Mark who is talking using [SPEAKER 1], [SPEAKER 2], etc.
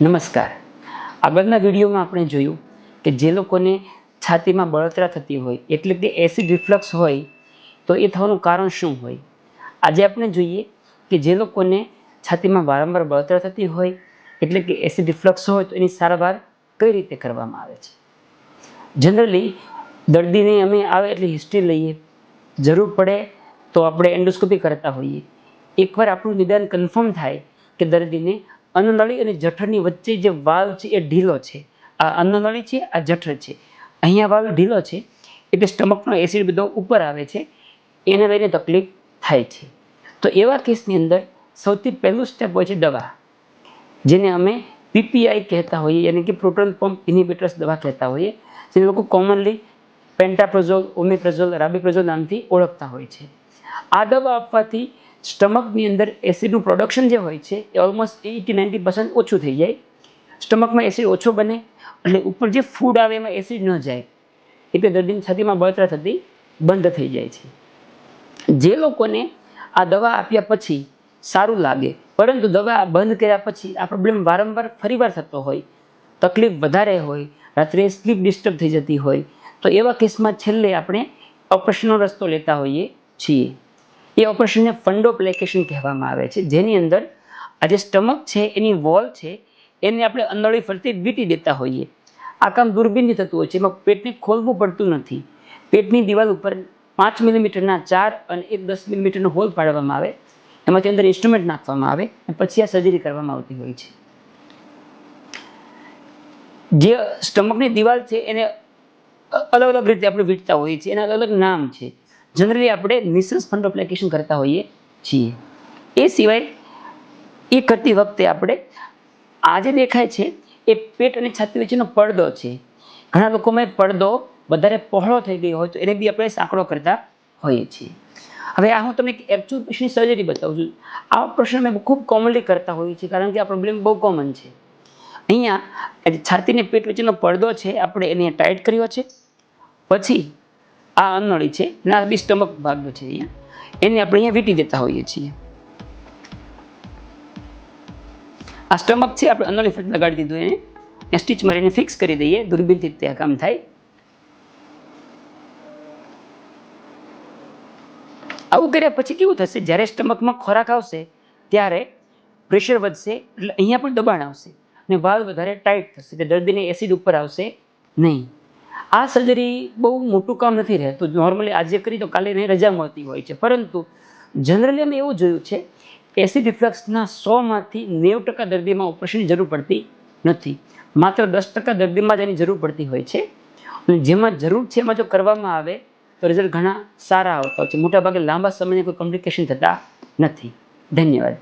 [SPEAKER 1] નમસ્કાર. આગળના વિડીયોમાં આપણે જોયું કે જે લોકોને છાતીમાં બળતરા થતી હોય એટલે કે એસિડ રિફ્લક્સ હોય તો એ થવાનું કારણ શું હોય. આજે આપણે જોઈએ કે જે લોકોને છાતીમાં વારંવાર બળતરા થતી હોય એટલે કે એસિડ રિફ્લક્સ હોય તો એની સારવાર કઈ રીતે કરવામાં આવે છે. જનરલી દર્દીને અમે આવે એટલે હિસ્ટ્રી લઈએ, જરૂર પડે તો આપણે એન્ડોસ્કોપી કરતા હોઈએ. એકવાર આપણું નિદાન કન્ફર્મ થાય કે દર્દીને અન્નનળી અને જઠરની વચ્ચે જે વાલ્વ છે એ ઢીલો છે, આ અન્નનળી છે, આ જઠર છે, અહીંયા વાલ્વ ઢીલો છે એટલે સ્ટમકનો એસિડ બધો ઉપર આવે છે, એને લઈને તકલીફ થાય છે. તો એવા કેસની અંદર સૌથી પહેલું સ્ટેપ હોય છે દવા, જેને અમે પીપીઆઈ કહેતા હોઈએ, યાની કે પ્રોટોન પંપ ઇન્હિબિટર્સ દવા કહેતા હોઈએ, જે લોકો કોમનલી પેન્ટાપ્રોઝોલ, ઓમેપ્રાઝોલ, રાબીપ્રાઝોલ નામથી ઓળખતા હોય છે. આ દવા આપવાથી સ્ટમકની અંદર એસિડનું પ્રોડક્શન જે હોય છે એ ઓલમોસ્ટ 80-90% ઓછું થઈ જાય. સ્ટમકમાં એસિડ ઓછો બને એટલે ઉપર જે ફૂડ આવે એમાં એસિડ ન જાય એટલે દર્દીની છાતીમાં બળતરા થતી બંધ થઈ જાય છે. જે લોકોને આ દવા આપ્યા પછી સારું લાગે પરંતુ દવા બંધ કર્યા પછી આ પ્રોબ્લેમ વારંવાર ફરીવાર થતો હોય, તકલીફ વધારે હોય, રાત્રે સ્લીપ ડિસ્ટર્બ થઈ જતી હોય તો એવા કેસમાં છેલ્લે આપણે ઓપરેશનનો રસ્તો લેતા હોઈએ છીએ. એ ઓપરેશનને ફંડોપ્લેકેશન કહેવામાં આવે છે, જેની અંદર આ જે સ્ટમક છે એની વોલ છે એને આપણે અન્નળી ફરતી વીંટી દેતા હોઈએ. આ કામ દૂરબીનથી થતું હોય છે, એમાં પેટને ખોલવું પડતું નથી. પેટની દિવાલ ઉપર 5 મિલીમીટરના 4 અને એક 10 મિલીમીટરનો હોલ પાડવામાં આવે, એમાંથી અંદર ઇન્સ્ટ્રુમેન્ટ નાખવામાં આવે અને પછી આ સર્જરી કરવામાં આવતી હોય છે. જે સ્ટમકની દિવાલ છે એને અલગ અલગ રીતે આપણે વીંટતા હોઈએ છીએ, એના અલગ અલગ નામ છે. જનરલી આપણે નિસસ ફંડોપ્લેકેશન કરતા હોઈએ છીએ. એ સિવાય એ કરતી વખતે આપણે આ જે દેખાય છે એ પેટ અને છાતી વચ્ચેનો પડદો છે. ઘણા લોકોમાં પડદો વધારે પહોળો થઈ ગયો હોય તો એને બી આપણે સાંકડો કરતા હોઈએ છીએ. હવે આ હું તમને એક્ચ્યુઅલ પેશન્ટની સર્જરી બતાવું છું. આ ઓપરેશન અમે ખૂબ કોમનલી કરતા હોઈએ છીએ કારણ કે આ પ્રોબ્લેમ બહુ કોમન છે. અહીંયા છાતી અને પેટ વચ્ચેનો પડદો છે આપણે એને ટાઈટ કર્યો છે, પછી આ અન્નળી છે અને આ બી સ્ટમક ભાગ છે, એને આપણે અહીંયા વીંટી દેતા હોઈએ છીએ. આ સ્ટમક છે આપણે અન્નળી ફરતે લગાડી દીધું, એને સ્ટીચ મારીને ફિક્સ કરી દઈએ, દૂરબીનથી તે કામ થાય. આવું કર્યા પછી કેવું થશે, જ્યારે સ્ટમકમાં ખોરાક આવશે ત્યારે પ્રેશર વધશે એટલે અહીંયા પણ દબાણ આવશે અને વાલ્વ વધારે ટાઈટ થશે એટલે દર્દીને એસિડ ઉપર આવશે નહીં. આ સર્જરી બહુ મોટું કામ નથી રહેતું. નોર્મલી આજે કરી તો કાલે એને રજા મળતી હોય છે, પરંતુ જનરલી અમે એવું જોયું છે એસિડ રિફ્લક્સના 100માંથી 90% દર્દીમાં ઓપરેશનની જરૂર પડતી નથી. માત્ર 10% દર્દીમાં જ એની જરૂર પડતી હોય છે અને જેમાં જરૂર છે એમાં જો કરવામાં આવે તો રિઝલ્ટ ઘણા સારા આવતા હોય છે. મોટાભાગે લાંબા સમયને કોઈ કોમ્પ્લિકેશન થતા નથી. ધન્યવાદ.